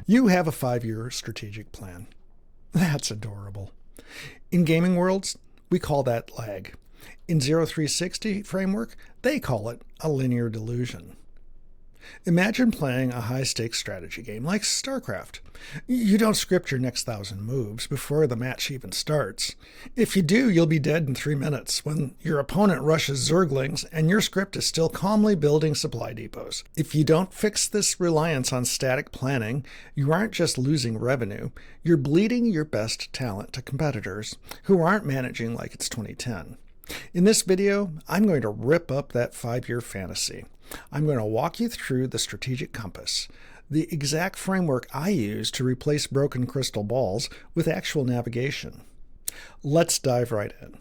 You have a 5-year strategic plan. That's adorable. In gaming worlds, we call that lag. In 0360 framework, they call it a linear delusion. Imagine playing a high-stakes strategy game like StarCraft. You don't script your next 1,000 moves before the match even starts. If you do, you'll be dead in 3 minutes when your opponent rushes Zerglings and your script is still calmly building supply depots. If you don't fix this reliance on static planning, you aren't just losing revenue, you're bleeding your best talent to competitors who aren't managing like it's 2010. In this video, I'm going to rip up that 5-year fantasy. I'm going to walk you through the strategic compass, the exact framework I use to replace broken crystal balls with actual navigation. Let's dive right in.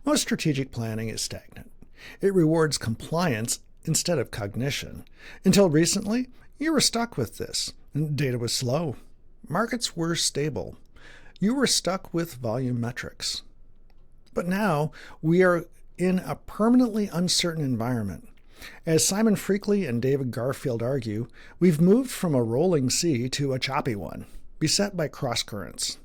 Most strategic planning is stagnant. It rewards compliance instead of cognition. Until recently, you were stuck with this. Data was slow. Markets were stable. You were stuck with volume metrics. But now we are in a permanently uncertain environment. As Simon Freakley and David Garfield argue, we've moved from a rolling sea to a choppy one, beset by cross-currents.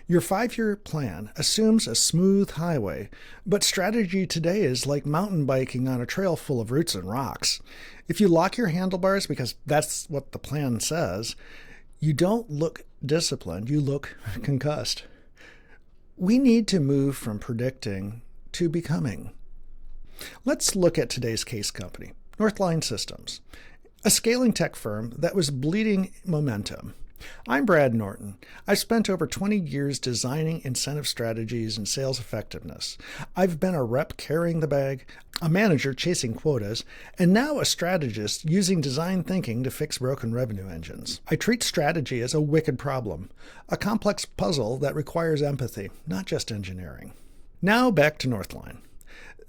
Your 5-year plan assumes a smooth highway, but strategy today is like mountain biking on a trail full of roots and rocks. If you lock your handlebars because that's what the plan says, you don't look disciplined, you look concussed. We need to move from predicting to becoming. Let's look at today's case company, Northline Systems, a scaling tech firm that was bleeding momentum. I'm Brad Norton. I've spent over 20 years designing incentive strategies and sales effectiveness. I've been a rep carrying the bag, a manager chasing quotas, and now a strategist using design thinking to fix broken revenue engines. I treat strategy as a wicked problem, a complex puzzle that requires empathy, not just engineering. Now back to Northline.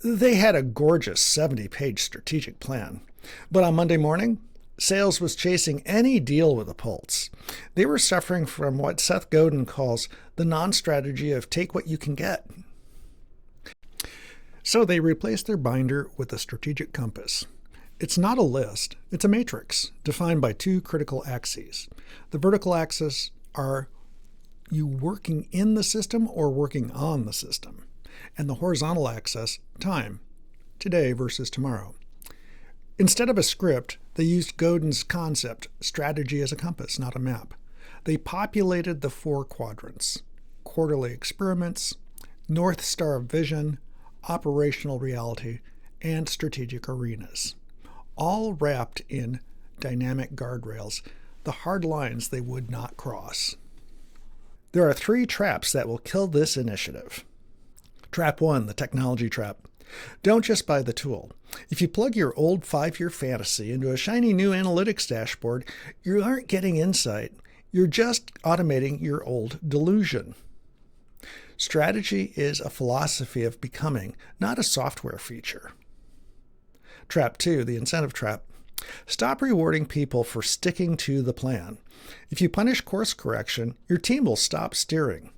They had a gorgeous 70-page strategic plan, but on Monday morning, sales was chasing any deal with a pulse. They were suffering from what Seth Godin calls the non-strategy of take what you can get. So they replaced their binder with a strategic compass. It's not a list, it's a matrix defined by 2 critical axes. The vertical axis are you working in the system or working on the system, and the horizontal axis, time, today versus tomorrow. Instead of a script, they used Godin's concept, strategy as a compass, not a map. They populated the 4 quadrants, quarterly experiments, North Star vision, operational reality, and strategic arenas, all wrapped in dynamic guardrails, the hard lines they would not cross. There are 3 traps that will kill this initiative. Trap 1, the technology trap. Don't just buy the tool. If you plug your old 5-year fantasy into a shiny new analytics dashboard, you aren't getting insight. You're just automating your old delusion. Strategy is a philosophy of becoming, not a software feature. Trap 2, the incentive trap. Stop rewarding people for sticking to the plan. If you punish course correction, your team will stop steering.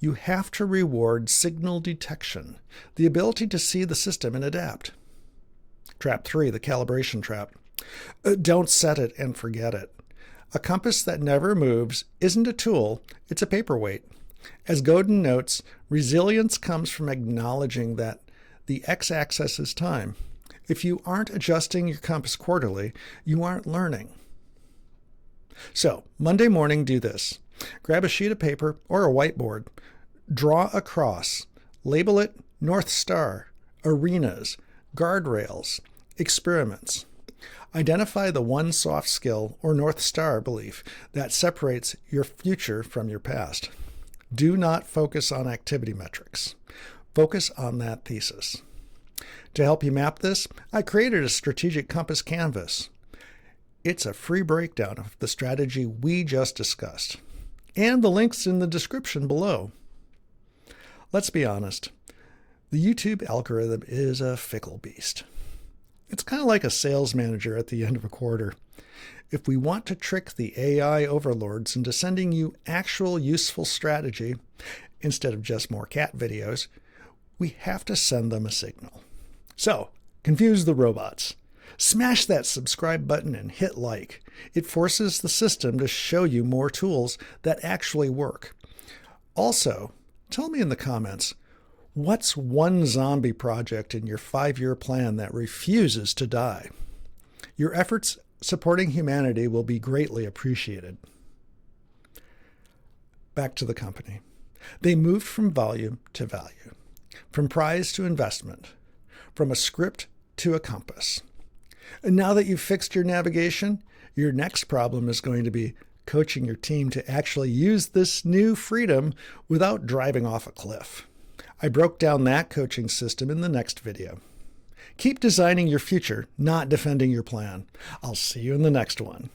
You have to reward signal detection, the ability to see the system and adapt. Trap 3, the calibration trap. Don't set it and forget it. A compass that never moves isn't a tool, it's a paperweight. As Godin notes, resilience comes from acknowledging that the x-axis is time. If you aren't adjusting your compass quarterly, you aren't learning. So, Monday morning, do this. Grab a sheet of paper or a whiteboard. Draw a cross. Label it North Star, arenas, guardrails, experiments. Identify the one soft skill or North Star belief that separates your future from your past. Do not focus on activity metrics. Focus on that thesis. To help you map this, I created a strategic compass canvas. It's a free breakdown of the strategy we just discussed, and the link's in the description below. Let's be honest, the YouTube algorithm is a fickle beast. It's kind of like a sales manager at the end of a quarter. If we want to trick the AI overlords into sending you actual useful strategy, instead of just more cat videos, we have to send them a signal. So, confuse the robots. Smash that subscribe button and hit like. It forces the system to show you more tools that actually work. Also, tell me in the comments, what's one zombie project in your 5-year plan that refuses to die? Your efforts supporting humanity will be greatly appreciated. Back to the company. They moved from volume to value, from prize to investment, from a script to a compass. And now that you've fixed your navigation, your next problem is going to be coaching your team to actually use this new freedom without driving off a cliff. I broke down that coaching system in the next video. Keep designing your future, not defending your plan. I'll see you in the next one.